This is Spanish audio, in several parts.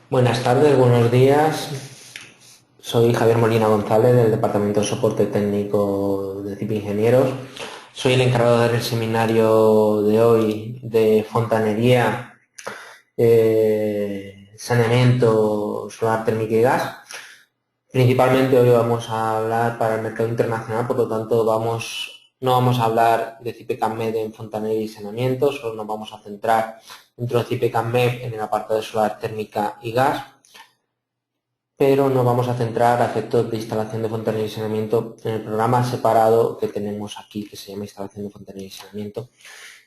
Buenas tardes, buenos días. Soy Javier Molina González del Departamento de Soporte Técnico de CIP Ingenieros. Soy el encargado del seminario de hoy de fontanería, saneamiento solar, térmica y gas. Principalmente hoy vamos a hablar para el mercado internacional, por lo tanto no vamos a hablar de CIPE-CAMMED en fontanería y saneamiento, solo nos vamos a centrar dentro de CIPE-CAMMED en el apartado de solar, térmica y gas, pero nos vamos a centrar a efectos de instalación de fontanería y saneamiento en el programa separado que tenemos aquí, que se llama instalación de fontanería y saneamiento,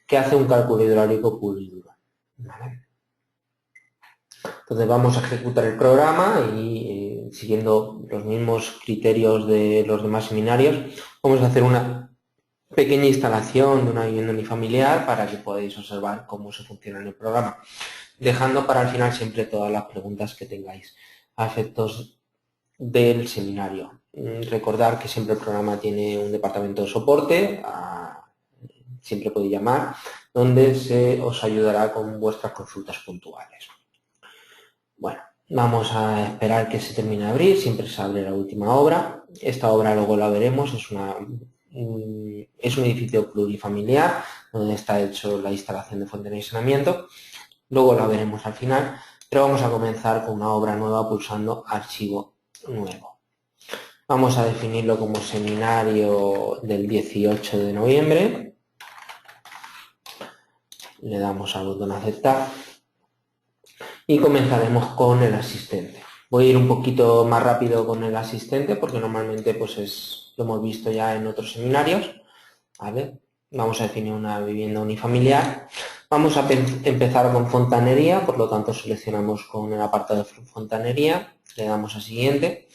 que hace un cálculo hidráulico puro y duro. ¿Vale? Entonces vamos a ejecutar el programa y siguiendo los mismos criterios de los demás seminarios, vamos a hacer una pequeña instalación de una vivienda unifamiliar para que podáis observar cómo se funciona en el programa, dejando para el final siempre todas las preguntas que tengáis a efectos del seminario. Recordar que siempre el programa tiene un departamento de soporte, siempre podéis llamar, donde se os ayudará con vuestras consultas puntuales. Bueno, vamos a esperar que se termine de abrir, siempre se abre la última obra. Esta obra luego la veremos, es un edificio plurifamiliar donde está hecho la instalación de fuente de saneamiento. Luego la veremos al final, pero vamos a comenzar con una obra nueva pulsando archivo nuevo. Vamos a definirlo como seminario del 18 de noviembre. Le damos al botón aceptar y comenzaremos con el asistente. Voy a ir un poquito más rápido con el asistente porque normalmente lo hemos visto ya en otros seminarios. ¿Vale? Vamos a definir una vivienda unifamiliar. Vamos a empezar con fontanería, por lo tanto seleccionamos con el apartado de fontanería, le damos a siguiente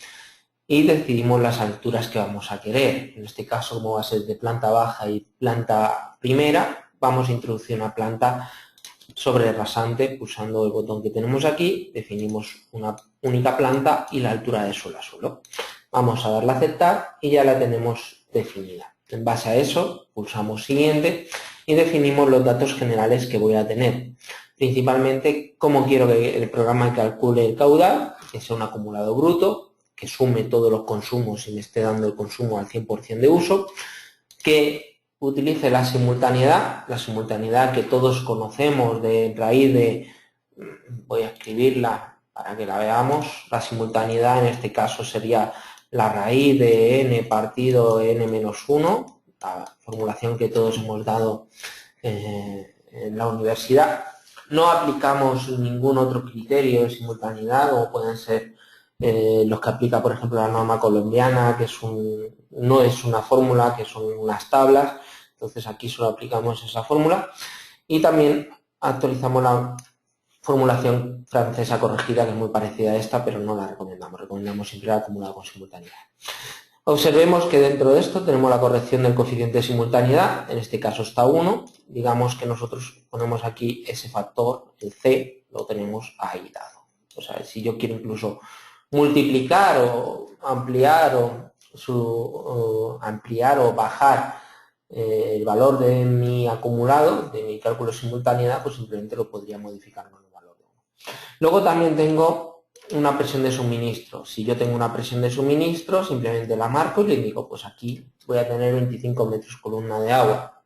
y decidimos las alturas que vamos a querer. En este caso, como va a ser de planta baja y planta primera, vamos a introducir una planta sobre rasante pulsando el botón que tenemos aquí, definimos una única planta y la altura de suelo a suelo. Vamos a darle a aceptar y ya la tenemos definida. En base a eso, pulsamos siguiente y definimos los datos generales que voy a tener. Principalmente, cómo quiero que el programa calcule el caudal, que sea un acumulado bruto, que sume todos los consumos y me esté dando el consumo al 100% de uso, que utilice la simultaneidad que todos conocemos de raíz de, voy a escribirla para que la veamos, la simultaneidad en este caso sería la raíz de n partido n-1, la formulación que todos hemos dado en la universidad. No aplicamos ningún otro criterio de simultaneidad, como pueden ser los que aplica, por ejemplo, la norma colombiana, que no es una fórmula, que son unas tablas. Entonces aquí solo aplicamos esa fórmula. Y también actualizamos la formulación francesa corregida, que es muy parecida a esta, pero no la recomendamos. Recomendamos siempre la acumulada con simultaneidad. Observemos que dentro de esto tenemos la corrección del coeficiente de simultaneidad, en este caso está 1, digamos que nosotros ponemos aquí ese factor, el C, lo tenemos ahí dado. O sea, si yo quiero incluso multiplicar o ampliar o bajar el valor de mi acumulado, de mi cálculo de simultaneidad, pues simplemente lo podría modificar con el valor de 1. Luego también tengo una presión de suministro. Si yo tengo una presión de suministro, simplemente la marco y le digo, pues aquí voy a tener 25 metros columna de agua.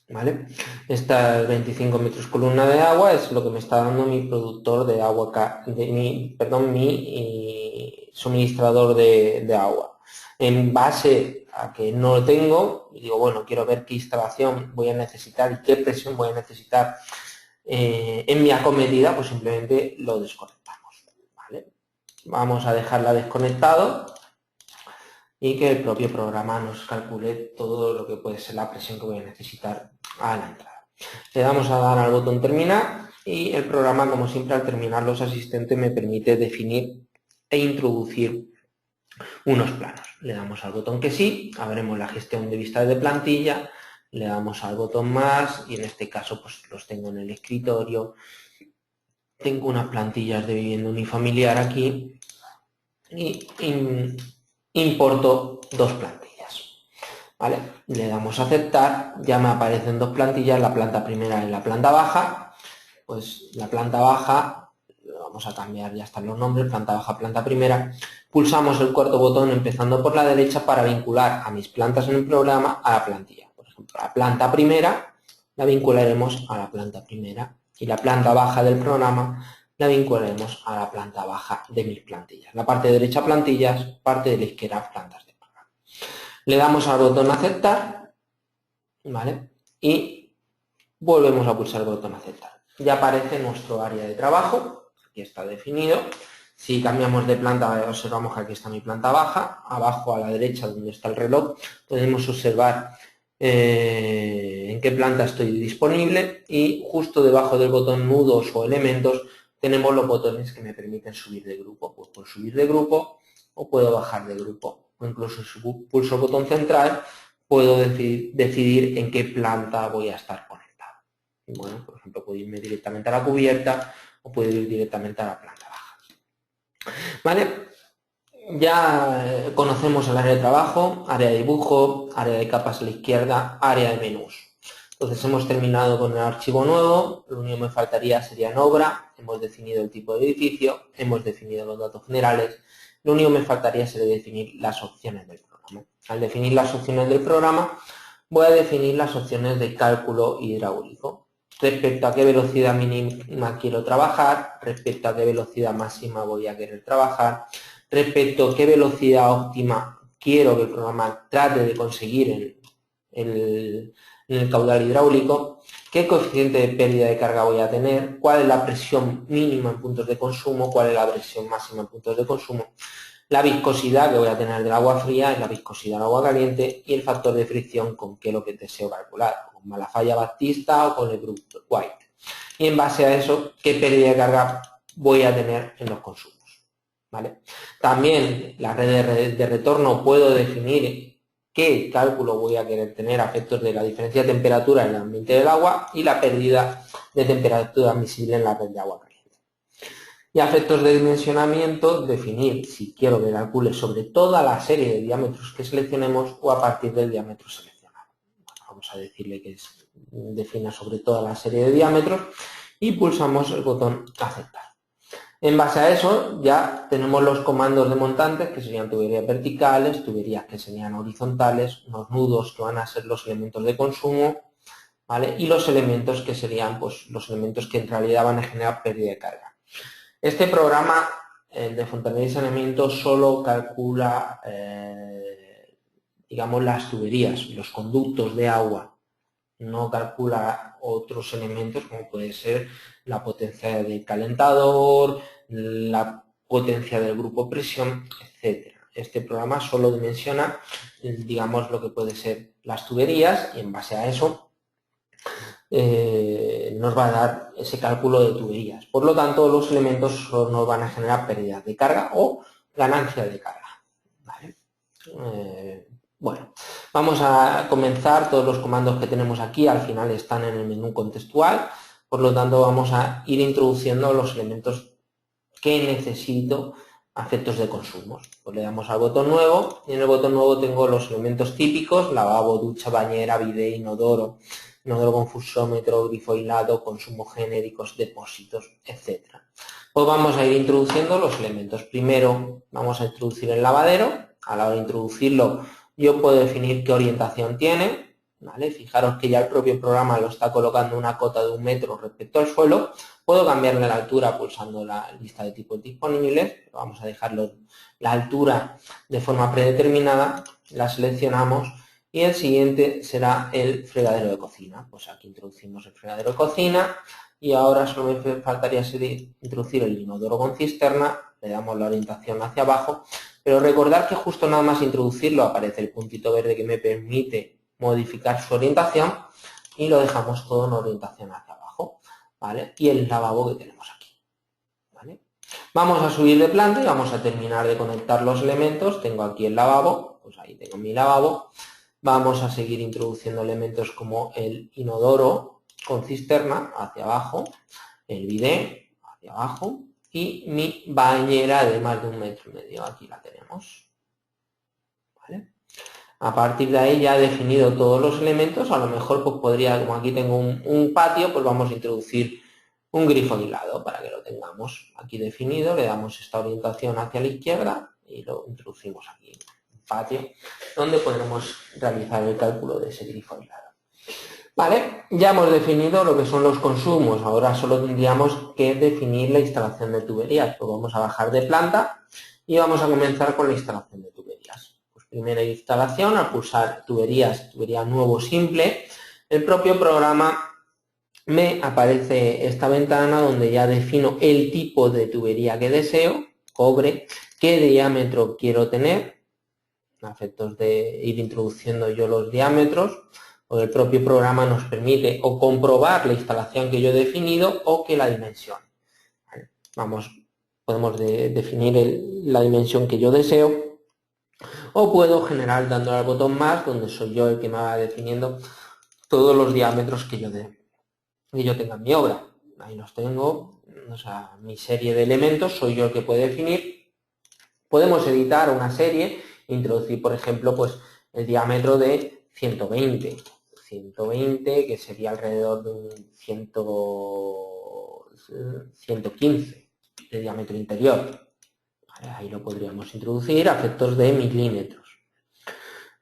¿Vale? Esta 25 metros columna de agua es lo que me está dando mi productor de agua, mi suministrador de agua. En base a que no lo tengo, digo, bueno, quiero ver qué instalación voy a necesitar y qué presión voy a necesitar en mi acometida, pues simplemente lo desconectamos. ¿Vale? Vamos a dejarla desconectado y que el propio programa nos calcule todo lo que puede ser la presión que voy a necesitar a la entrada. Le damos a dar al botón terminar y el programa, como siempre, al terminar los asistentes me permite definir e introducir unos planos. Le damos al botón que sí, abrimos la gestión de vistas de plantilla, le damos al botón más y en este caso pues los tengo en el escritorio. Tengo unas plantillas de vivienda unifamiliar aquí y importo dos plantillas. ¿Vale? Le damos a aceptar, ya me aparecen dos plantillas, la planta primera y la planta baja. Pues la planta baja vamos a cambiar, ya están los nombres, planta baja, planta primera. Pulsamos el cuarto botón empezando por la derecha para vincular a mis plantas en el programa a la plantilla. Por ejemplo, la planta primera la vincularemos a la planta primera y la planta baja del programa la vincularemos a la planta baja de mis plantillas. La parte derecha plantillas, parte de la izquierda plantas de programa. Le damos al botón aceptar, ¿vale? Y volvemos a pulsar el botón aceptar. Ya aparece nuestro área de trabajo, aquí está definido. Si cambiamos de planta, observamos que aquí está mi planta baja. Abajo a la derecha, donde está el reloj, podemos observar en qué planta estoy disponible, y justo debajo del botón nudos o elementos tenemos los botones que me permiten subir de grupo. Pues puedo subir de grupo o puedo bajar de grupo, o incluso si pulso el botón central puedo decidir en qué planta voy a estar conectado. Bueno, por ejemplo, puedo irme directamente a la cubierta o puedo ir directamente a la planta baja. ¿Vale? Ya conocemos el área de trabajo, área de dibujo, área de capas a la izquierda, área de menús. Entonces hemos terminado con el archivo nuevo. Lo único que me faltaría sería en obra. Hemos definido el tipo de edificio, hemos definido los datos generales. Lo único que me faltaría sería definir las opciones del programa. Al definir las opciones del programa, voy a definir las opciones de cálculo hidráulico. Respecto a qué velocidad mínima quiero trabajar, respecto a qué velocidad máxima voy a querer trabajar, respecto a qué velocidad óptima quiero que el programa trate de conseguir en el caudal hidráulico, qué coeficiente de pérdida de carga voy a tener, cuál es la presión mínima en puntos de consumo, cuál es la presión máxima en puntos de consumo, la viscosidad que voy a tener del agua fría, la viscosidad del agua caliente y el factor de fricción con qué es lo que deseo calcular, con Malafalla Baptista o con el Bruce White. Y en base a eso, qué pérdida de carga voy a tener en los consumos. ¿Vale? También la red de retorno puedo definir qué cálculo voy a querer tener a efectos de la diferencia de temperatura en el ambiente del agua y la pérdida de temperatura admisible en la red de agua caliente. Y a efectos de dimensionamiento, definir si quiero que calcule sobre toda la serie de diámetros que seleccionemos o a partir del diámetro seleccionado. Bueno, vamos a decirle que defina sobre toda la serie de diámetros y pulsamos el botón aceptar. En base a eso ya tenemos los comandos de montantes, que serían tuberías verticales, tuberías que serían horizontales, unos nudos que van a ser los elementos de consumo, ¿vale? Y los elementos que serían pues, los elementos que en realidad van a generar pérdida de carga. Este programa de fontanería y saneamiento solo calcula, digamos, las tuberías, los conductos de agua. No calcula otros elementos como puede ser la potencia del calentador, la potencia del grupo presión, etc. Este programa solo dimensiona, digamos, lo que puede ser las tuberías y en base a eso nos va a dar ese cálculo de tuberías. Por lo tanto, los elementos nos van a generar pérdidas de carga o ganancia de carga. ¿Vale? Bueno, vamos a comenzar. Todos los comandos que tenemos aquí al final están en el menú contextual, por lo tanto vamos a ir introduciendo los elementos que necesito a efectos de consumos. Pues le damos al botón nuevo y en el botón nuevo tengo los elementos típicos: lavabo, ducha, bañera, bidet, inodoro con fusómetro, grifo aislado, consumos genéricos, depósitos, etc. Pues vamos a ir introduciendo los elementos. Primero vamos a introducir el lavadero. A la hora de introducirlo yo puedo definir qué orientación tiene, ¿vale? Fijaros que ya el propio programa lo está colocando una cota de 1 metro respecto al suelo. Puedo cambiarle la altura pulsando la lista de tipos disponibles. Vamos a dejarlo la altura de forma predeterminada, la seleccionamos y el siguiente será el fregadero de cocina. Pues aquí introducimos el fregadero de cocina y ahora solo me faltaría introducir el inodoro con cisterna. Le damos la orientación hacia abajo, pero recordar que justo nada más introducirlo aparece el puntito verde que me permite modificar su orientación y lo dejamos todo en orientación hacia abajo, ¿vale? Y el lavabo que tenemos aquí, ¿vale? Vamos a subir de planta y vamos a terminar de conectar los elementos. Tengo aquí el lavabo, pues ahí tengo mi lavabo. Vamos a seguir introduciendo elementos como el inodoro con cisterna hacia abajo, el bidet hacia abajo y mi bañera de más de 1,5 metros. Aquí la tenemos, ¿vale? A partir de ahí ya he definido todos los elementos. A lo mejor pues podría, como aquí tengo un patio, pues vamos a introducir un grifo de hilado para que lo tengamos aquí definido. Le damos esta orientación hacia la izquierda y lo introducimos aquí en un patio donde podremos realizar el cálculo de ese grifo de hilado. Vale, ya hemos definido lo que son los consumos, ahora solo tendríamos que definir la instalación de tuberías. Pues vamos a bajar de planta y vamos a comenzar con la instalación de tuberías. Pues primera instalación, al pulsar tuberías, tubería nuevo simple, el propio programa me aparece esta ventana donde ya defino el tipo de tubería que deseo, cobre, qué diámetro quiero tener, a efectos de ir introduciendo yo los diámetros, o el propio programa nos permite o comprobar la instalación que yo he definido o que la dimensión. Podemos definir la dimensión que yo deseo, o puedo generar dándole al botón más, donde soy yo el que me va definiendo todos los diámetros que yo tenga en mi obra. Ahí los tengo, o sea, mi serie de elementos soy yo el que puede definir. Podemos editar una serie, introducir, por ejemplo, pues el diámetro de 120, que sería alrededor de un 115 de diámetro interior. ¿Vale? Ahí lo podríamos introducir a efectos de milímetros.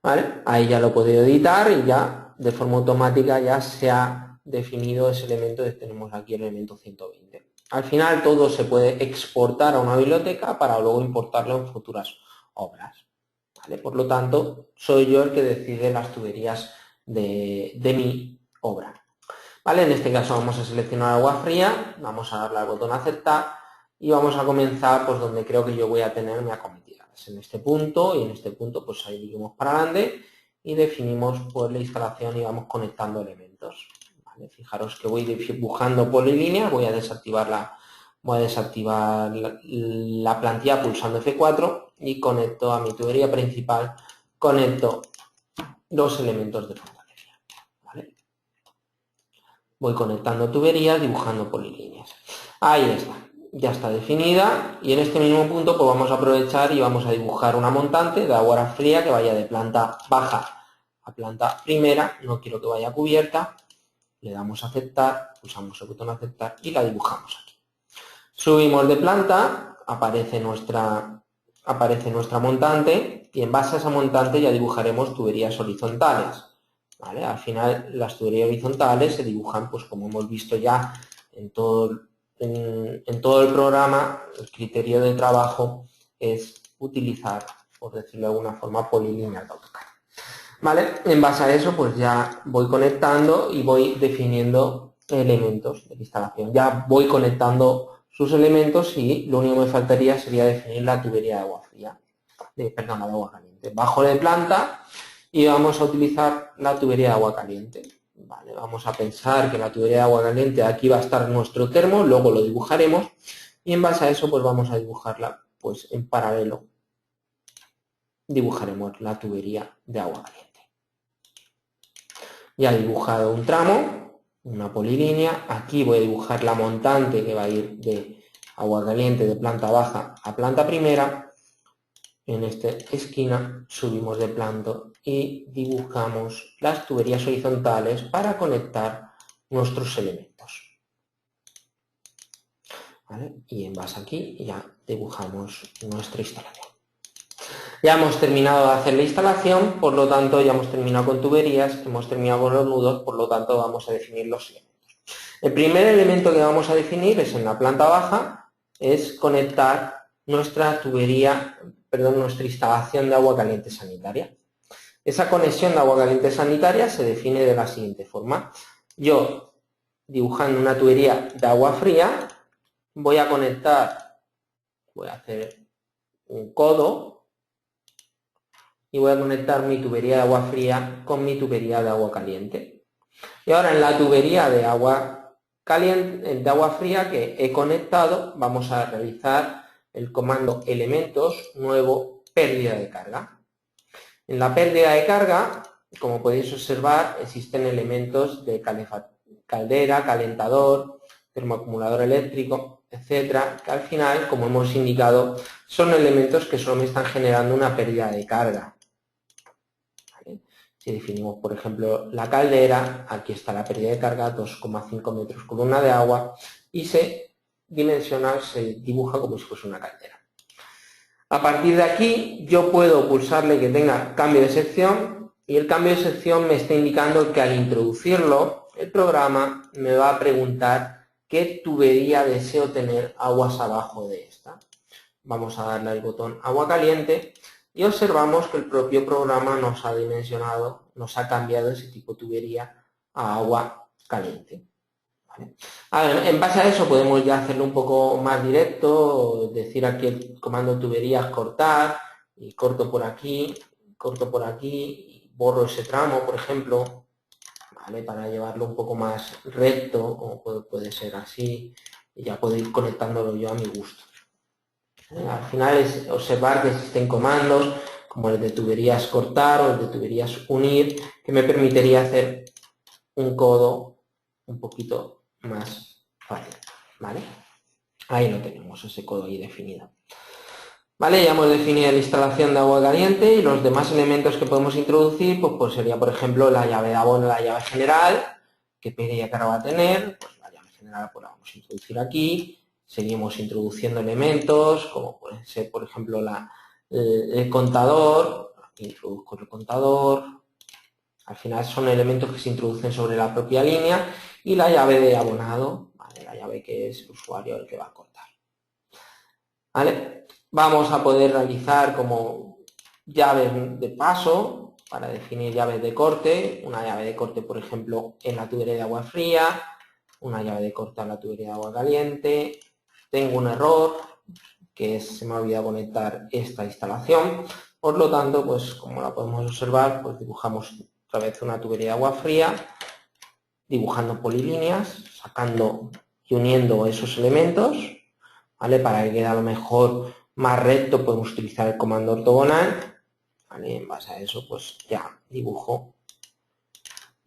¿Vale? Ahí ya lo puedo editar y ya de forma automática ya se ha definido ese elemento. Tenemos aquí el elemento 120. Al final todo se puede exportar a una biblioteca para luego importarlo en futuras obras. ¿Vale? Por lo tanto, soy yo el que decide las tuberías de mi obra. ¿Vale? En este caso vamos a seleccionar agua fría, vamos a darle al botón aceptar y vamos a comenzar pues donde creo que yo voy a tener mi acometida. Es en este punto y en este punto pues ahí seguimos para adelante y definimos pues la instalación y vamos conectando elementos. ¿Vale? Fijaros que voy dibujando polilíneas, voy a desactivar la plantilla pulsando F4 y conecto a mi tubería principal, conecto los elementos de fontanería. ¿Vale? Voy conectando tuberías, dibujando polilíneas. Ahí está, ya está definida y en este mismo punto pues vamos a aprovechar y vamos a dibujar una montante de agua fría que vaya de planta baja a planta primera, no quiero que vaya cubierta, le damos a aceptar, pulsamos el botón aceptar y la dibujamos aquí. Subimos de planta, aparece nuestra montante y en base a esa montante ya dibujaremos tuberías horizontales. ¿Vale? Al final las tuberías horizontales se dibujan, pues como hemos visto ya en todo el programa, el criterio de trabajo es utilizar, por decirlo de alguna forma, polilíneas de AutoCAD. ¿Vale? En base a eso, pues ya voy conectando y voy definiendo elementos de la instalación. Ya voy conectando sus elementos y lo único que me faltaría sería definir la tubería de agua fría, de agua caliente. Bajo de planta y vamos a utilizar la tubería de agua caliente. Vale, vamos a pensar que la tubería de agua caliente, aquí va a estar nuestro termo, luego lo dibujaremos y en base a eso pues vamos a dibujarla pues en paralelo. Dibujaremos la tubería de agua caliente. Ya he dibujado un tramo, una polilínea, aquí voy a dibujar la montante que va a ir de agua caliente de planta baja a planta primera. En esta esquina subimos de planta y dibujamos las tuberías horizontales para conectar nuestros elementos. ¿Vale? Y en base aquí ya dibujamos nuestra instalación. Ya hemos terminado de hacer la instalación, por lo tanto ya hemos terminado con tuberías, hemos terminado con los nudos, por lo tanto vamos a definir los elementos. El primer elemento que vamos a definir es en la planta baja, es conectar nuestra instalación de agua caliente sanitaria. Esa conexión de agua caliente sanitaria se define de la siguiente forma. Yo, dibujando una tubería de agua fría, voy a hacer un codo y voy a conectar mi tubería de agua fría con mi tubería de agua caliente. Y ahora en la tubería de agua caliente, de agua fría que he conectado, vamos a realizar el comando elementos, nuevo, pérdida de carga. En la pérdida de carga, como podéis observar, existen elementos de caldera, calentador, termoacumulador eléctrico, etcétera, que al final, como hemos indicado, son elementos que solo me están generando una pérdida de carga. Si definimos, por ejemplo, la caldera, aquí está la pérdida de carga, 2,5 metros columna de agua, y se dimensiona, se dibuja como si fuese una caldera. A partir de aquí yo puedo pulsarle que tenga cambio de sección y el cambio de sección me está indicando que al introducirlo el programa me va a preguntar qué tubería deseo tener aguas abajo de esta. Vamos a darle al botón agua caliente y observamos que el propio programa nos ha dimensionado, nos ha cambiado ese tipo de tubería a agua caliente. ¿Vale? A ver, en base a eso podemos ya hacerlo un poco más directo, decir aquí el comando tuberías cortar y corto por aquí y borro ese tramo, por ejemplo, ¿vale? Para llevarlo un poco más recto, como puede ser así, y ya puedo ir conectándolo yo a mi gusto. Al final es observar que existen comandos como el de tuberías cortar o el de tuberías unir, que me permitiría hacer un codo un poquito más fácil, ¿vale? Ahí lo tenemos, ese codo ahí definido. Vale, ya hemos definido la instalación de agua caliente y los demás elementos que podemos introducir, pues sería, por ejemplo, la llave de abono, la llave general, que pedía que ahora va a tener, pues la llave general pues la vamos a introducir aquí. Seguimos introduciendo elementos, como puede ser, por ejemplo, el contador. Aquí introduzco el contador. Al final son elementos que se introducen sobre la propia línea y la llave de abonado, ¿vale? La llave que es el usuario el que va a cortar. ¿Vale? Vamos a poder realizar como llaves de paso para definir llaves de corte. Una llave de corte, por ejemplo, en la tubería de agua fría, una llave de corte en la tubería de agua caliente. Tengo un error, que es, se me ha olvidado conectar esta instalación. Por lo tanto, pues como la podemos observar, pues dibujamos otra vez una tubería de agua fría, dibujando polilíneas, sacando y uniendo esos elementos, ¿vale? Para que quede a lo mejor más recto podemos utilizar el comando ortogonal, ¿vale? En base a eso pues ya dibujo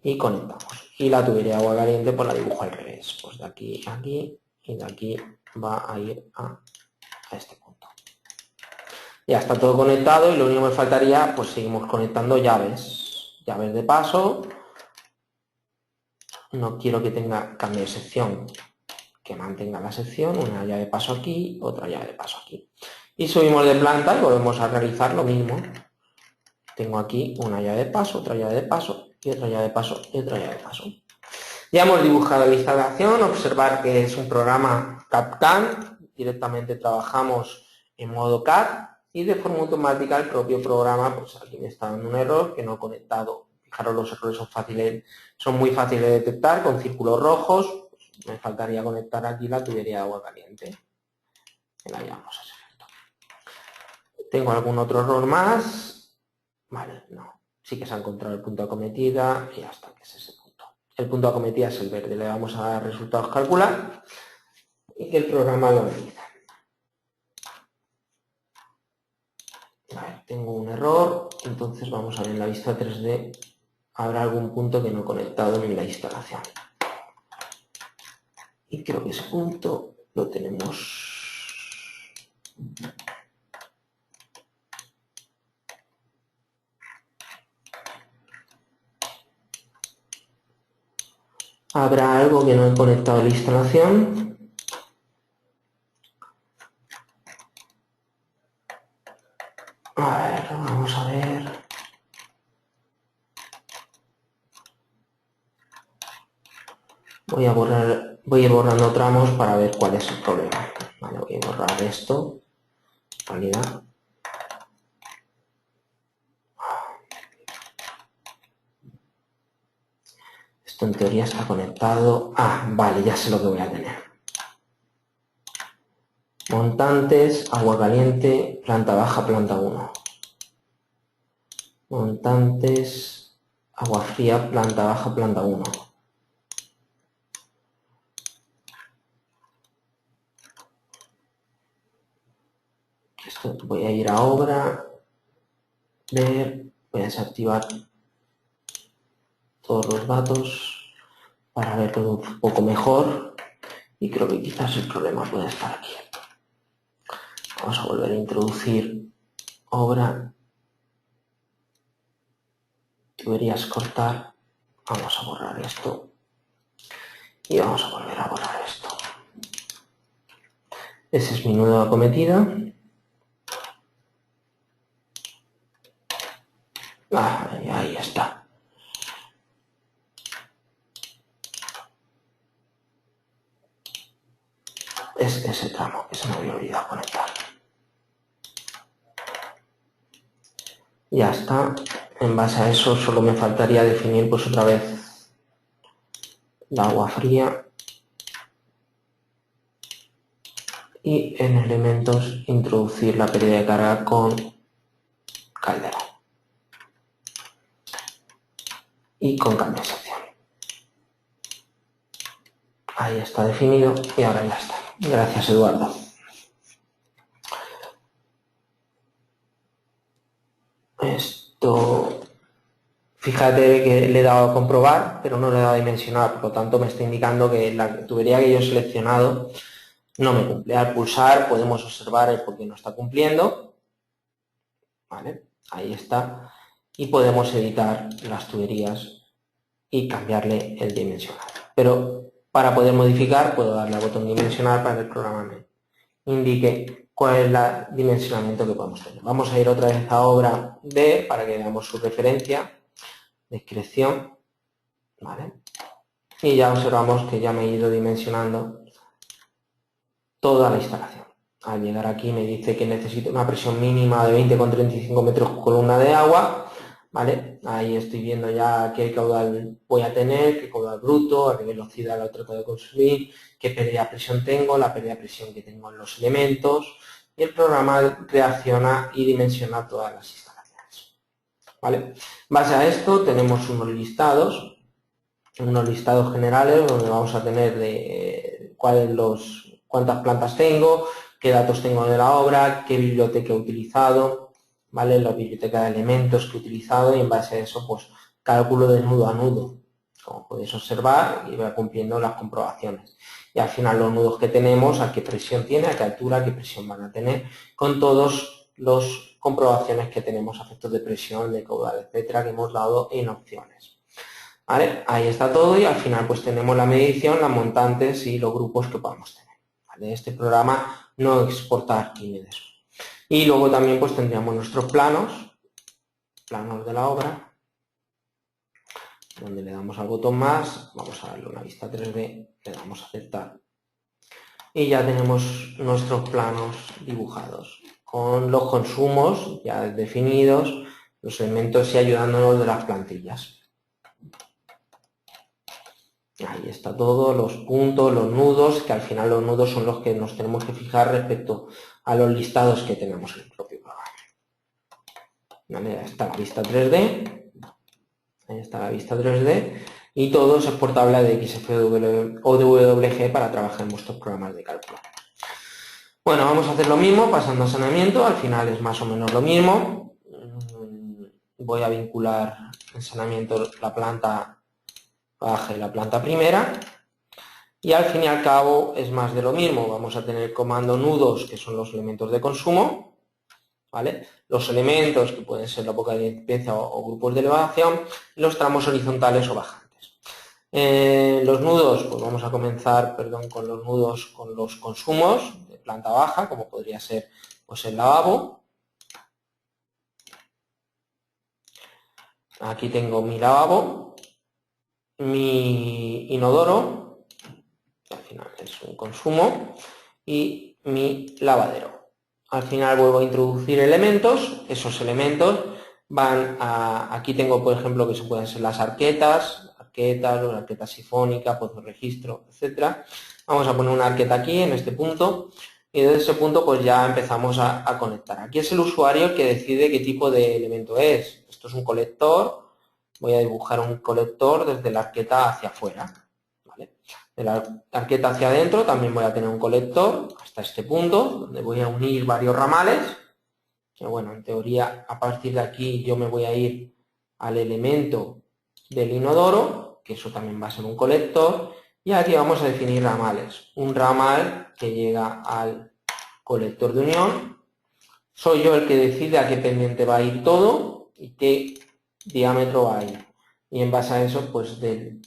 y conectamos. Y la tubería de agua caliente pues la dibujo al revés, pues de aquí a aquí y de aquí va a ir a este punto. Ya está todo conectado y lo único que me faltaría, pues seguimos conectando llaves de paso. No quiero que tenga cambio de sección, que mantenga la sección, una llave de paso aquí, otra llave de paso aquí. Y subimos de planta y volvemos a realizar lo mismo. Tengo aquí una llave de paso, otra llave de paso, y otra llave de paso, y otra llave de paso. Ya hemos dibujado la instalación, observar que es un programa CAD-CAM, directamente trabajamos en modo CAD, y de forma automática el propio programa, pues aquí me está dando un error que no he conectado. Fijaros, los errores son muy fáciles de detectar, con círculos rojos. Pues me faltaría conectar aquí la tubería de agua caliente. Que la llamamos a ese. ¿Tengo algún otro error más? Vale, no. Sí que se ha encontrado el punto de acometida y hasta que es ese punto. El punto de acometida es el verde. Le vamos a dar resultados calcular y que el programa lo analiza. Vale, tengo un error, entonces vamos a ver en la vista 3D. Habrá algún punto que no he conectado en la instalación. Y creo que ese punto lo tenemos. Habrá algo que no he conectado a la instalación. A ver, vamos a ver. Voy a ir borrando tramos para ver cuál es el problema. Vale, voy a borrar esto. Calidad. Esto en teoría está conectado. Ah, vale, ya sé lo que voy a tener. Montantes, agua caliente, planta baja, planta 1. Montantes, agua fría, planta baja, planta 1. Esto voy a ir a obra, ver, voy a desactivar todos los datos para verlo un poco mejor y creo que quizás el problema puede estar aquí. Vamos a volver a introducir obra, tuberías cortar, vamos a borrar esto y vamos a volver a borrar esto. Ese es mi nudo de acometida. Ahí está. Es ese tramo que se me había olvidado conectar. Ya está. En base a eso solo me faltaría definir pues otra vez la agua fría. Y en elementos introducir la pérdida de carga con caldera. Y con condensación. Ahí está definido y ahora ya está. Gracias, Eduardo. Esto, fíjate que le he dado a comprobar, pero no le he dado a dimensionar, por lo tanto me está indicando que la tubería que yo he seleccionado no me cumple. Al pulsar podemos observar el por qué no está cumpliendo. ¿Vale? Ahí está. Y podemos editar las tuberías y cambiarle el dimensional. Pero para poder modificar puedo darle al botón dimensionar para que el programa me indique cuál es el dimensionamiento que podemos tener. Vamos a ir otra vez a obra D para que veamos su referencia, descripción, ¿vale? Y ya observamos que ya me he ido dimensionando toda la instalación. Al llegar aquí me dice que necesito una presión mínima de 20,35 metros por columna de agua, ¿vale? Ahí estoy viendo ya qué caudal voy a tener, qué caudal bruto, a qué velocidad lo trato de consumir, qué pérdida de presión tengo, la pérdida de presión que tengo en los elementos, y el programa reacciona y dimensiona todas las instalaciones, ¿vale? En base a esto tenemos unos listados generales donde vamos a tener de cuántas plantas tengo, qué datos tengo de la obra, qué biblioteca he utilizado, ¿vale? La biblioteca de elementos que he utilizado y en base a eso, pues, cálculo de nudo a nudo. Como podéis observar, y voy cumpliendo las comprobaciones. Y al final los nudos que tenemos, a qué presión tiene, a qué altura, a qué presión van a tener, con todos los comprobaciones que tenemos a efectos de presión, de caudal, etcétera, que hemos dado en opciones. ¿Vale? Ahí está todo y al final pues tenemos la medición, las montantes y los grupos que podamos tener. ¿Vale? Este programa no exporta Arquímedes. Y luego también pues tendríamos nuestros planos de la obra, donde le damos al botón más, vamos a darle una vista 3D, le damos a aceptar. Y ya tenemos nuestros planos dibujados, con los consumos ya definidos, los elementos y ayudándonos de las plantillas. Ahí está todo, los puntos, los nudos, que al final los nudos son los que nos tenemos que fijar respecto a los listados que tenemos en el propio programa. ¿Vale? Ahí está la vista 3D, ahí está la vista 3D, y todo es exportable de XFW o de WG para trabajar en vuestros programas de cálculo. Bueno, vamos a hacer lo mismo pasando a saneamiento, al final es más o menos lo mismo. Voy a vincular en saneamiento la planta baja y la planta primera. Y al fin y al cabo es más de lo mismo. Vamos a tener comando nudos, que son los elementos de consumo, ¿vale? Los elementos, que pueden ser la boca de limpieza o grupos de elevación, y los tramos horizontales o bajantes. Los nudos, pues vamos a comenzar, con los nudos con los consumos de planta baja, como podría ser pues el lavabo. Aquí tengo mi lavabo, mi inodoro, que al final es un consumo, y mi lavadero. Al final vuelvo a introducir elementos, esos elementos van a, aquí tengo por ejemplo que se pueden ser las arquetas, una arqueta sifónica, pozo registro, etcétera. Vamos a poner una arqueta aquí en este punto y desde ese punto pues ya empezamos a conectar. Aquí es el usuario el que decide qué tipo de elemento es. Esto es un colector, voy a dibujar un colector desde la arqueta hacia afuera. ¿Vale? De la arqueta hacia adentro también voy a tener un colector hasta este punto, donde voy a unir varios ramales, que bueno, en teoría a partir de aquí yo me voy a ir al elemento del inodoro, que eso también va a ser un colector, y aquí vamos a definir ramales. Un ramal que llega al colector de unión, soy yo el que decide a qué pendiente va a ir todo y qué diámetro va a ir. Y en base a eso, pues del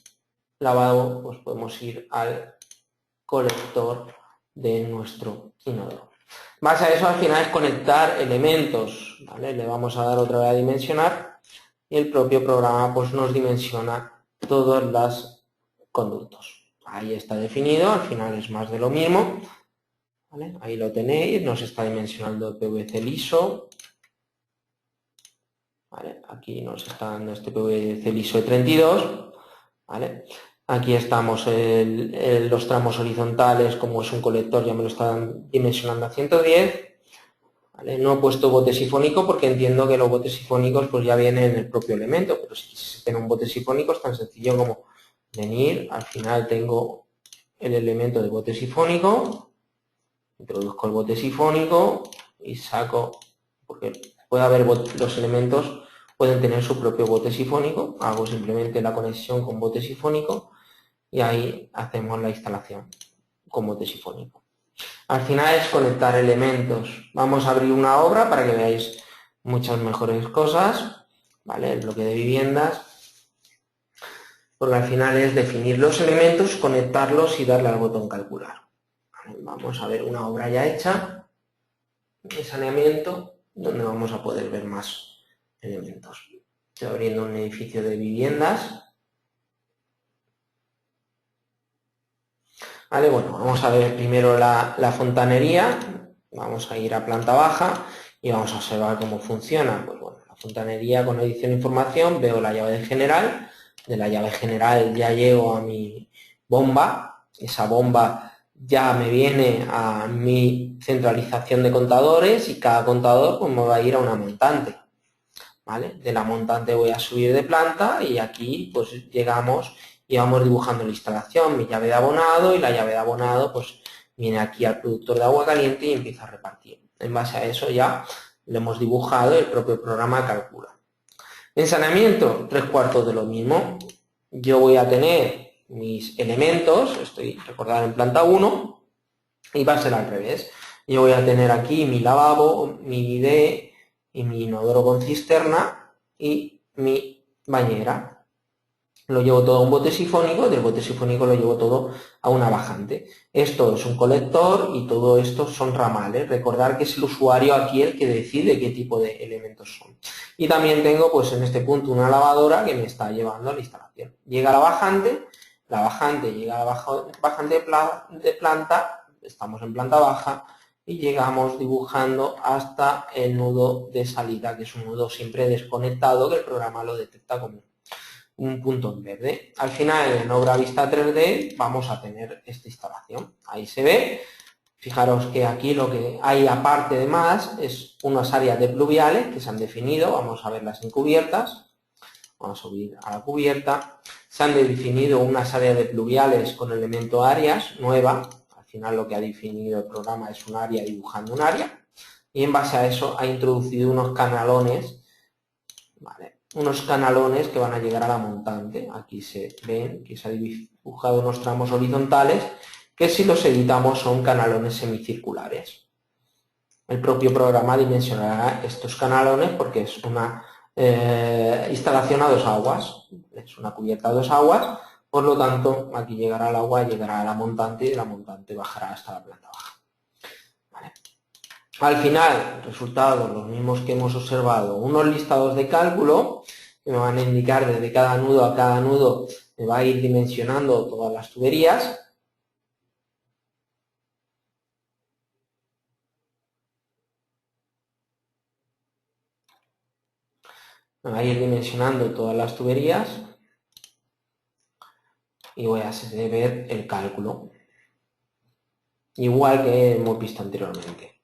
lavado, pues podemos ir al colector de nuestro inodoro. En base a eso, al final es conectar elementos, ¿vale? Le vamos a dar otra vez a dimensionar y el propio programa pues nos dimensiona todos los conductos. Ahí está definido, al final es más de lo mismo, ¿vale? Ahí lo tenéis, nos está dimensionando el PVC liso, ¿vale? Aquí nos está dando este PVC liso de 32, ¿vale? Aquí estamos los tramos horizontales, como es un colector, ya me lo están dimensionando a 110. ¿Vale? No he puesto bote sifónico porque entiendo que los botes sifónicos pues ya vienen en el propio elemento, pero si se tiene un bote sifónico es tan sencillo como venir, al final tengo el elemento de bote sifónico, introduzco el bote sifónico y saco, porque puede haber los elementos pueden tener su propio bote sifónico, hago simplemente la conexión con bote sifónico y ahí hacemos la instalación con bote sifónico. Al final es conectar elementos. Vamos a abrir una obra para que veáis muchas mejores cosas, ¿vale? El bloque de viviendas, porque al final es definir los elementos, conectarlos y darle al botón calcular. ¿Vale? Vamos a ver una obra ya hecha de saneamiento, donde vamos a poder ver más elementos. Estoy abriendo un edificio de viviendas. Vale, bueno, vamos a ver primero la fontanería, vamos a ir a planta baja y vamos a observar cómo funciona. Pues bueno, la fontanería con edición de información, veo la llave general, de la llave general ya llego a mi bomba, esa bomba ya me viene a mi centralización de contadores y cada contador pues me va a ir a una montante. ¿Vale? De la montante voy a subir de planta y aquí pues llegamos y vamos dibujando la instalación, mi llave de abonado, y la llave de abonado pues viene aquí al productor de agua caliente y empieza a repartir. En base a eso ya lo hemos dibujado y el propio programa calcula. En saneamiento, 3/4 de lo mismo. Yo voy a tener mis elementos, estoy recordad en planta 1, y va a ser al revés. Yo voy a tener aquí mi lavabo, mi bidet y mi inodoro con cisterna y mi bañera. Lo llevo todo a un bote sifónico, del bote sifónico lo llevo todo a una bajante. Esto es un colector y todo esto son ramales. Recordar que es el usuario aquí el que decide qué tipo de elementos son. Y también tengo pues en este punto una lavadora que me está llevando a la instalación. Llega la bajante llega a la bajante de planta, estamos en planta baja, y llegamos dibujando hasta el nudo de salida, que es un nudo siempre desconectado que el programa lo detecta como un punto en verde. Al final, en obra vista 3D, vamos a tener esta instalación. Ahí se ve. Fijaros que aquí lo que hay aparte de más es unas áreas de pluviales que se han definido. Vamos a verlas en cubiertas. Vamos a subir a la cubierta. Se han definido unas áreas de pluviales con el elemento áreas, nueva. Al final lo que ha definido el programa es un área dibujando un área. Y en base a eso ha introducido unos canalones, ¿vale? Unos canalones que van a llegar a la montante. Aquí se ven que se ha dibujado unos tramos horizontales que si los editamos son canalones semicirculares. El propio programa dimensionará estos canalones porque es una instalación a 2 aguas. Es una cubierta a 2 aguas, por lo tanto aquí llegará el agua, llegará a la montante y de la montante bajará hasta la planta baja. ¿Vale? Al final, resultados los mismos que hemos observado, unos listados de cálculo que me van a indicar desde cada nudo a cada nudo, me va a ir dimensionando todas las tuberías. Me va a ir dimensionando todas las tuberías y voy a ver el cálculo, igual que hemos visto anteriormente.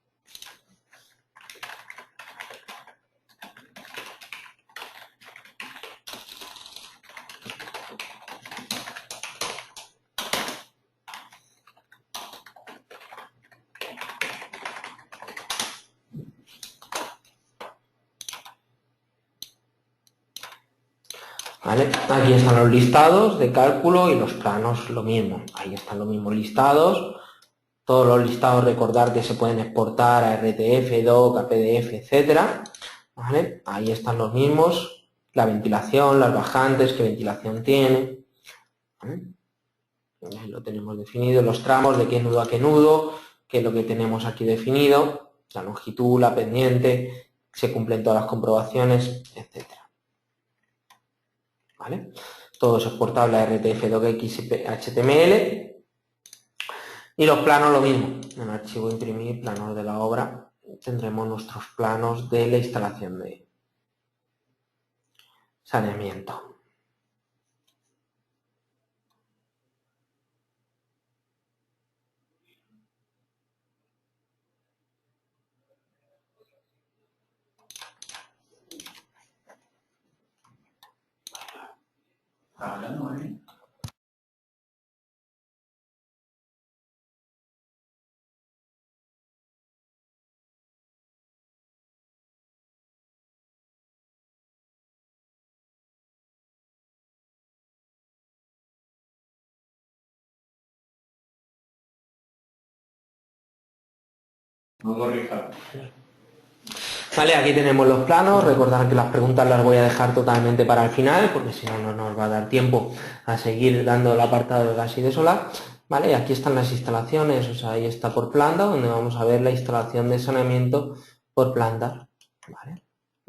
¿Vale? Aquí están los listados de cálculo y los planos lo mismo. Ahí están los mismos listados. Todos los listados, recordar que se pueden exportar a RTF, DOC, a PDF, etcétera. ¿Vale? Ahí están los mismos. La ventilación, las bajantes, qué ventilación tiene. ¿Vale? Lo tenemos definido, los tramos, de qué nudo a qué nudo, que es lo que tenemos aquí definido, la longitud, la pendiente, se cumplen todas las comprobaciones, etcétera. ¿Vale? Todo eso es portable a RTF, docx y HTML. Y los planos lo mismo, en archivo imprimir, planos de la obra, tendremos nuestros planos de la instalación de saneamiento. Vale, aquí tenemos los planos. Recordad que las preguntas las voy a dejar totalmente para el final, porque si no, no nos va a dar tiempo a seguir dando el apartado de gas y de solar. Vale, aquí están las instalaciones, o sea, ahí está por planta, donde vamos a ver la instalación de saneamiento por planta. Vale,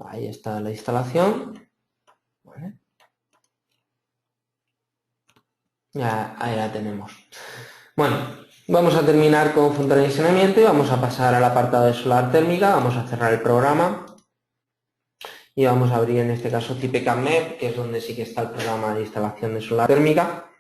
ahí está la instalación. Vale. Ya, ahí la tenemos. Bueno, vamos a terminar con fontanería y saneamiento y vamos a pasar al apartado de solar térmica. Vamos a cerrar el programa y vamos a abrir en este caso TypeCAM-MEP, que es donde sí que está el programa de instalación de solar térmica.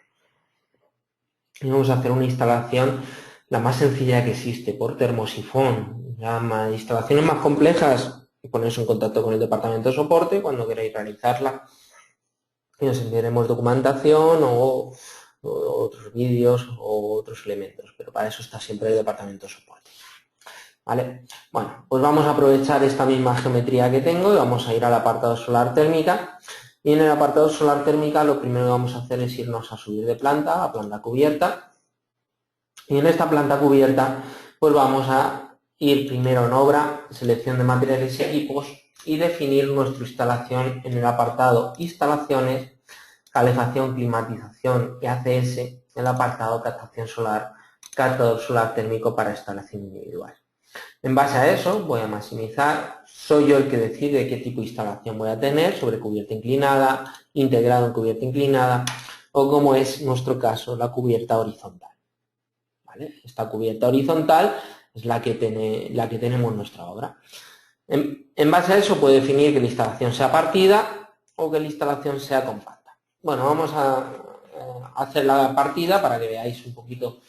Y vamos a hacer una instalación la más sencilla que existe por termosifón. Ya instalaciones más complejas, ponéis en contacto con el departamento de soporte cuando queráis realizarla y os enviaremos documentación o otros vídeos o otros elementos, pero para eso está siempre el departamento de soporte. ¿Vale? Bueno, pues vamos a aprovechar esta misma geometría que tengo y vamos a ir al apartado solar térmica. Y en el apartado solar térmica lo primero que vamos a hacer es irnos a subir de planta, a planta cubierta. Y en esta planta cubierta pues vamos a ir primero en obra, selección de materiales y equipos y definir nuestra instalación en el apartado instalaciones, calefacción, climatización y ACS, en el apartado captación solar, captador solar térmico para instalación individual. En base a eso voy a maximizar, soy yo el que decide qué tipo de instalación voy a tener, sobre cubierta inclinada, integrado en cubierta inclinada o como es nuestro caso la cubierta horizontal. ¿Vale? Esta cubierta horizontal es la que tenemos en nuestra obra. En base a eso puedo definir que la instalación sea partida o que la instalación sea compacta. Bueno, vamos a hacer la partida para que veáis un poquito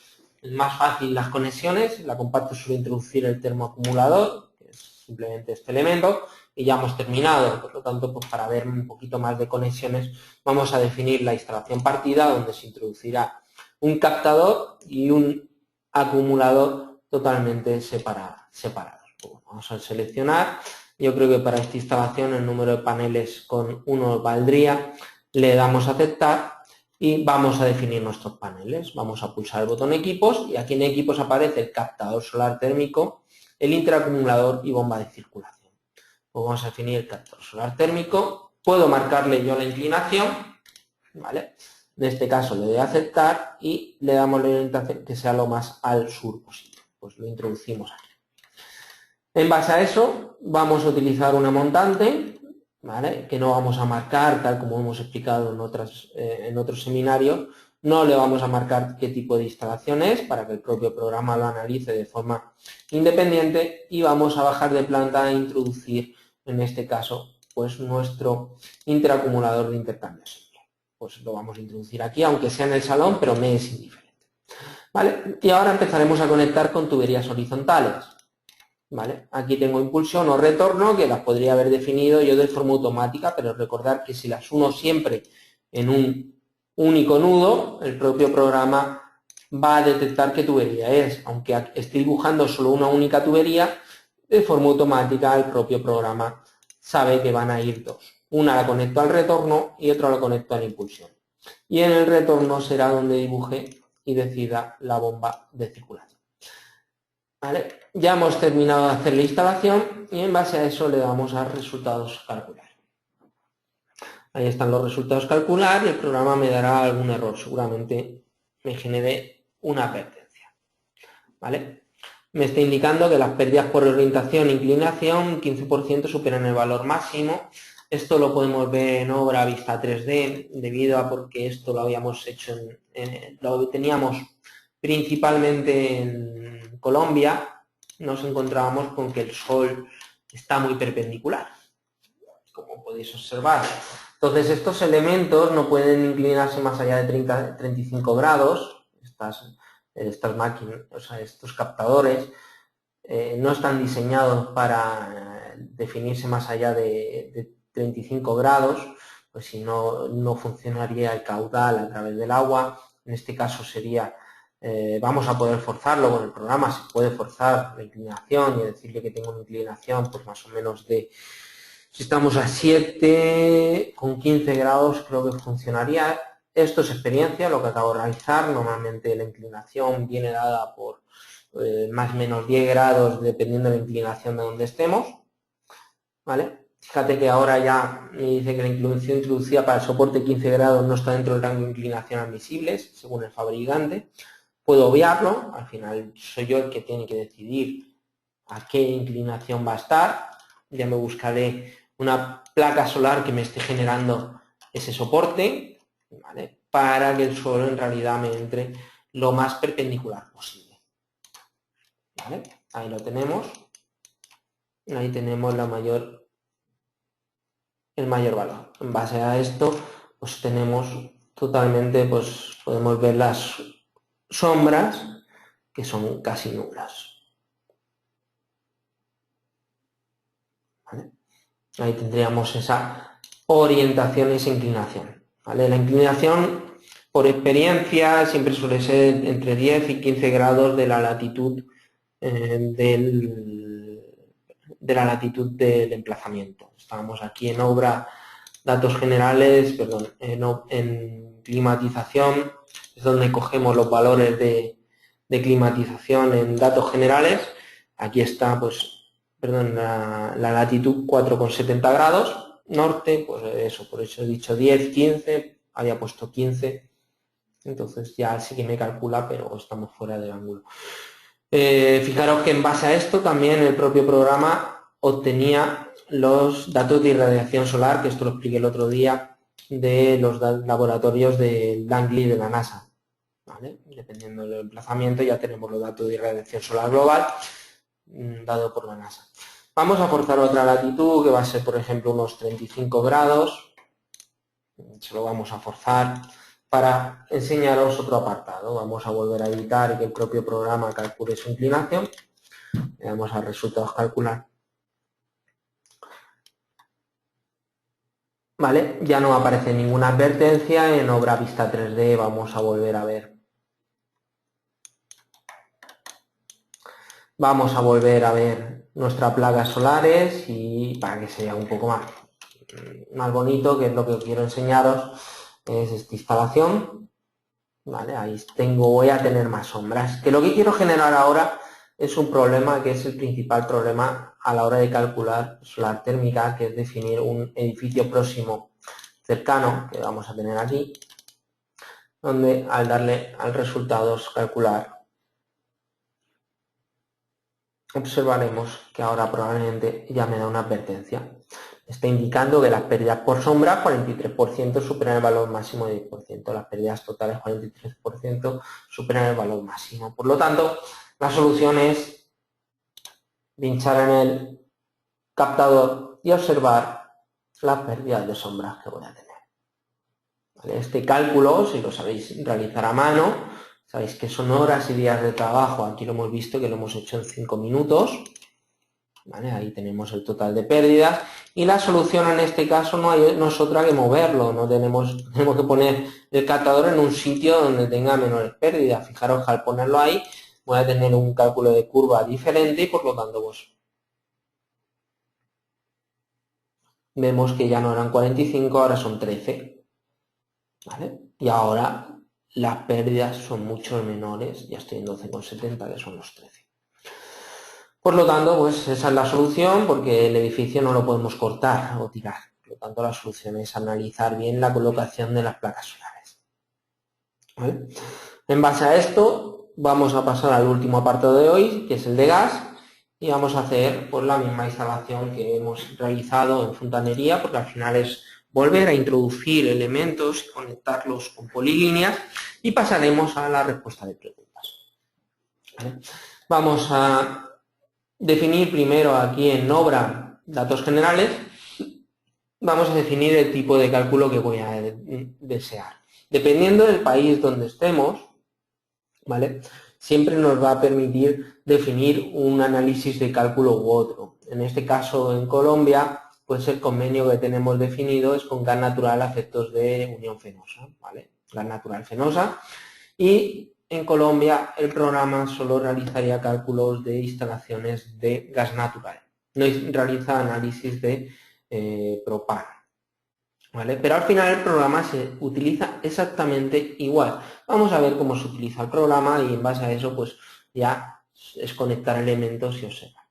más fácil las conexiones. La compacta suele introducir el termoacumulador, que es simplemente este elemento, y ya hemos terminado. Por lo tanto, pues para ver un poquito más de conexiones, vamos a definir la instalación partida, donde se introducirá un captador y un acumulador totalmente separados. Bueno, vamos a seleccionar. Yo creo que para esta instalación el número de paneles con 1 valdría. Le damos a aceptar y vamos a definir nuestros paneles. Vamos a pulsar el botón equipos y aquí en equipos aparece el captador solar térmico, el interacumulador y bomba de circulación. Pues vamos a definir el captador solar térmico. Puedo marcarle yo la inclinación, ¿vale? En este caso le doy a aceptar y le damos la orientación que sea lo más al sur posible. Pues lo introducimos aquí. En base a eso vamos a utilizar una montante, ¿vale? Que no vamos a marcar, tal como hemos explicado en otros seminarios, no le vamos a marcar qué tipo de instalación es para que el propio programa lo analice de forma independiente y vamos a bajar de planta e introducir, en este caso, pues nuestro interacumulador de intercambio simple. Pues lo vamos a introducir aquí, aunque sea en el salón, pero me es indiferente. ¿Vale? Y ahora empezaremos a conectar con tuberías horizontales. ¿Vale? Aquí tengo impulsión o retorno, que las podría haber definido yo de forma automática, pero recordar que si las uno siempre en un único nudo, el propio programa va a detectar qué tubería es. Aunque esté dibujando solo una única tubería, de forma automática el propio programa sabe que van a ir dos. Una la conecto al retorno y otra la conecto a la impulsión. Y en el retorno será donde dibuje y decida la bomba de circulación. ¿Vale? Ya hemos terminado de hacer la instalación y en base a eso le damos a resultados calcular. Ahí están los resultados calcular y el programa me dará algún error, seguramente me genere una advertencia, ¿vale? Me está indicando que las pérdidas por orientación e inclinación 15% superan el valor máximo. Esto lo podemos ver en obra vista 3D, debido a porque esto lo habíamos hecho lo teníamos principalmente en Colombia. Nos encontrábamos con que el sol está muy perpendicular, como podéis observar. Entonces estos elementos no pueden inclinarse más allá de 35 grados. Estas máquinas, o sea, estos captadores no están diseñados para definirse más allá de 35 grados, pues si no, no funcionaría el caudal a través del agua. En este caso sería, vamos a poder forzarlo con el programa, se puede forzar la inclinación y decirle que tengo una inclinación pues más o menos de, si estamos a 7 con 15 grados creo que funcionaría. Esto es experiencia, lo que acabo de realizar. Normalmente la inclinación viene dada por más o menos 10 grados dependiendo de la inclinación de donde estemos, ¿vale? Fíjate que ahora ya me dice que la inclinación introducida para el soporte 15 grados no está dentro del rango de inclinación admisibles, según el fabricante. Puedo obviarlo, al final soy yo el que tiene que decidir a qué inclinación va a estar. Ya me buscaré una placa solar que me esté generando ese soporte, ¿vale? Para que el suelo en realidad me entre lo más perpendicular posible. ¿Vale? Ahí lo tenemos. Ahí tenemos el mayor valor. En base a esto, pues tenemos totalmente, pues podemos ver las sombras que son casi nulas. ¿Vale? Ahí tendríamos esa orientación y esa inclinación. ¿Vale? La inclinación, por experiencia, siempre suele ser entre 10 y 15 grados de la latitud de la latitud del emplazamiento. Estábamos aquí en obra, datos generales, perdón, en climatización, es donde cogemos los valores de climatización en datos generales. Aquí está, pues, perdón, la latitud 4,70 grados, norte, pues eso, por eso he dicho 10, 15, había puesto 15, entonces ya sí que me calcula, pero estamos fuera del ángulo. Fijaros que en base a esto también el propio programa obtenía los datos de irradiación solar, que esto lo expliqué el otro día, de los laboratorios de Langley de la NASA. ¿Vale? Dependiendo del emplazamiento ya tenemos los datos de irradiación solar global dado por la NASA. Vamos a forzar otra latitud que va a ser, por ejemplo, unos 35 grados. Se lo vamos a forzar para enseñaros otro apartado. Vamos a volver a editar y que el propio programa calcule su inclinación. Le damos a resultados calcular. Vale, ya no aparece ninguna advertencia. En obra vista 3D vamos a volver a ver. Vamos a volver a ver nuestras placas solares y para que sea un poco más bonito, que es lo que quiero enseñaros, es esta instalación. Vale, ahí voy a tener más sombras. Que lo que quiero generar ahora es un problema que es el principal problema a la hora de calcular solar térmica, que es definir un edificio próximo cercano, que vamos a tener aquí, donde al darle al resultados calcular, observaremos que ahora probablemente ya me da una advertencia. Está indicando que las pérdidas por sombra, 43%, superan el valor máximo de 10%. Las pérdidas totales, 43%, superan el valor máximo. Por lo tanto, la solución es pinchar en el captador y observar las pérdidas de sombras que voy a tener. ¿Vale? Este cálculo, si lo sabéis realizar a mano, sabéis que son horas y días de trabajo. Aquí lo hemos visto que lo hemos hecho en 5 minutos. ¿Vale? Ahí tenemos el total de pérdidas y la solución en este caso no es otra que moverlo, no tenemos que poner el captador en un sitio donde tenga menores pérdidas. Fijaros que al ponerlo ahí voy a tener un cálculo de curva diferente y por lo tanto pues vemos que ya no eran 45, ahora son 13. ¿Vale? Y ahora las pérdidas son mucho menores, ya estoy en 12,70 que son los 13. Por lo tanto, pues esa es la solución, porque el edificio no lo podemos cortar o tirar. Por lo tanto, la solución es analizar bien la colocación de las placas solares. ¿Vale? En base a esto, vamos a pasar al último apartado de hoy, que es el de gas, y vamos a hacer pues, la misma instalación que hemos realizado en fontanería, porque al final es volver a introducir elementos y conectarlos con polilíneas, y pasaremos a la respuesta de preguntas. ¿Vale? Vamos a definir primero aquí en obra datos generales. Vamos a definir el tipo de cálculo que voy a desear. Dependiendo del país donde estemos, ¿vale? Siempre nos va a permitir definir un análisis de cálculo u otro. En este caso, en Colombia, pues el convenio que tenemos definido es con gas natural a efectos de unión fenosa, ¿vale? Gas natural fenosa. Y en Colombia el programa solo realizaría cálculos de instalaciones de gas natural. No realiza análisis de propano. ¿Vale? Pero al final el programa se utiliza exactamente igual. Vamos a ver cómo se utiliza el programa y en base a eso pues ya es conectar elementos y observar.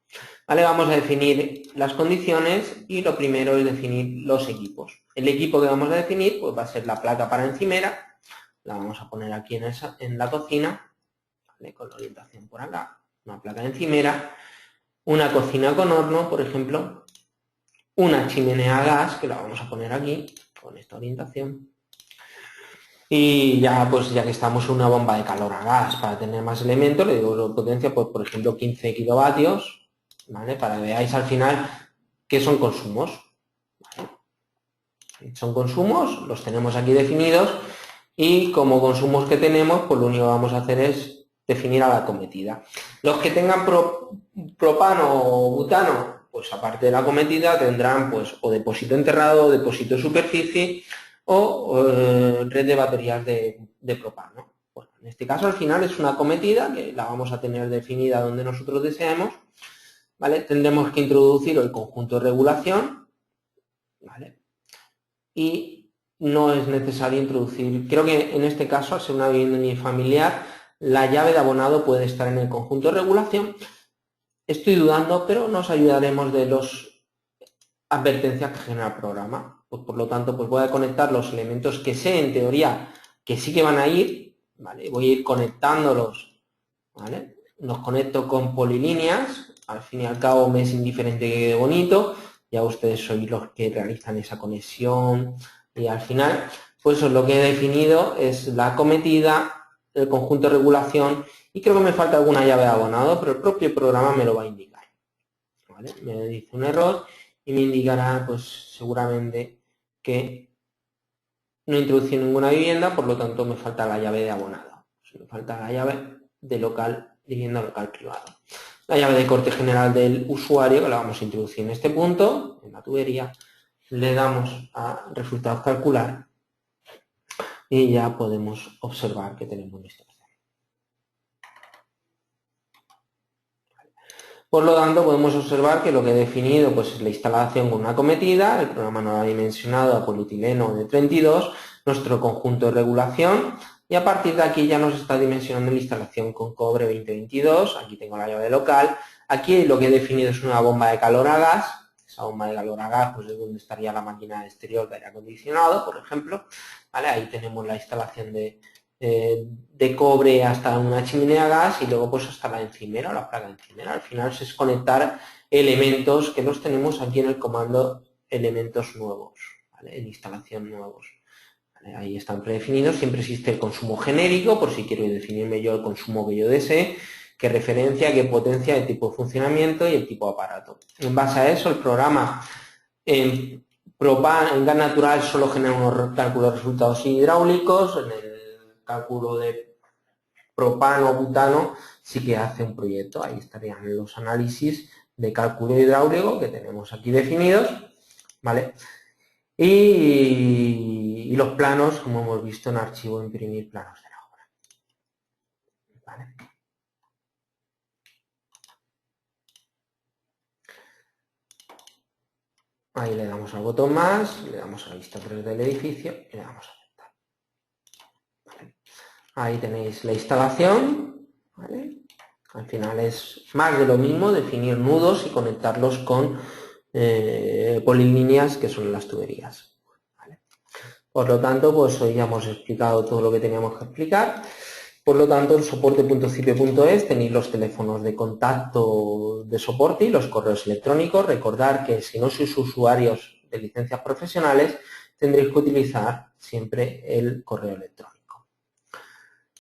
¿Vale? Vamos a definir las condiciones y lo primero es definir los equipos. El equipo que vamos a definir pues va a ser la placa para encimera. La vamos a poner aquí en la cocina, ¿vale? Con la orientación por acá. Una placa de encimera, una cocina con horno, por ejemplo, una chimenea a gas, que la vamos a poner aquí, con esta orientación. Y ya, pues ya que estamos en una bomba de calor a gas, para tener más elementos, le digo la potencia, pues, por ejemplo, 15 kilovatios, ¿vale? Para que veáis al final qué son consumos. ¿Vale? Son consumos, los tenemos aquí definidos, y como consumos que tenemos, pues lo único que vamos a hacer es definir a la cometida. Los que tengan propano o butano, pues aparte de la cometida tendrán pues o depósito enterrado, o depósito de superficie o red de baterías de propano. Bueno, en este caso al final es una cometida que la vamos a tener definida donde nosotros deseemos, ¿vale? Tendremos que introducir el conjunto de regulación, ¿vale? Y no es necesario introducir, creo que en este caso al ser una vivienda unifamiliar, la llave de abonado puede estar en el conjunto de regulación. Estoy dudando, pero nos ayudaremos de las advertencias que genera el programa. Pues, por lo tanto, pues voy a conectar los elementos que sé en teoría que sí que van a ir, ¿vale? Voy a ir conectándolos, ¿vale? Los conecto con polilíneas, al fin y al cabo me es indiferente que quede bonito, ya ustedes sois los que realizan esa conexión y al final, pues lo que he definido es la cometida, el conjunto de regulación y creo que me falta alguna llave de abonado, pero el propio programa me lo va a indicar. ¿Vale? Me dice un error y me indicará, pues seguramente que no introducí ninguna vivienda, por lo tanto me falta la llave de abonado. Me falta la llave de vivienda local privado. La llave de corte general del usuario, que la vamos a introducir en este punto, en la tubería, le damos a resultados calcular y ya podemos observar que tenemos la instalación. Por lo tanto, podemos observar que lo que he definido pues, es la instalación con una cometida, el programa no ha dimensionado a polietileno de 32, nuestro conjunto de regulación, y a partir de aquí ya nos está dimensionando la instalación con cobre 2022, aquí tengo la llave local, aquí lo que he definido es una bomba de calor a gas, esa bomba de calor a gas pues es donde estaría la máquina exterior de aire acondicionado, por ejemplo, ¿vale? Ahí tenemos la instalación de cobre hasta una chimenea a gas y luego pues hasta la encimera o la placa de encimera. Al final es conectar elementos que los tenemos aquí en el comando elementos nuevos, ¿vale? En instalación nuevos. ¿Vale? Ahí están predefinidos, siempre existe el consumo genérico por si quiero definirme yo el consumo que yo desee, qué referencia, qué potencia, el tipo de funcionamiento y el tipo de aparato. En base a eso el programa en gas natural solo genera unos cálculos de resultados hidráulicos, en el cálculo de propano, butano, sí que hace un proyecto. Ahí estarían los análisis de cálculo hidráulico que tenemos aquí definidos, ¿vale? Y los planos, como hemos visto en archivo, imprimir planos de la obra. ¿Vale? Ahí le damos al botón más, le damos a la vista 3 del edificio y le damos a aceptar. ¿Vale? Ahí tenéis la instalación, ¿vale? Al final es más de lo mismo, definir nudos y conectarlos con polilíneas que son las tuberías. ¿Vale? Por lo tanto, pues hoy ya hemos explicado todo lo que teníamos que explicar. Por lo tanto, en soporte.cipe.es tenéis los teléfonos de contacto de soporte y los correos electrónicos. Recordad que si no sois usuarios de licencias profesionales, tendréis que utilizar siempre el correo electrónico.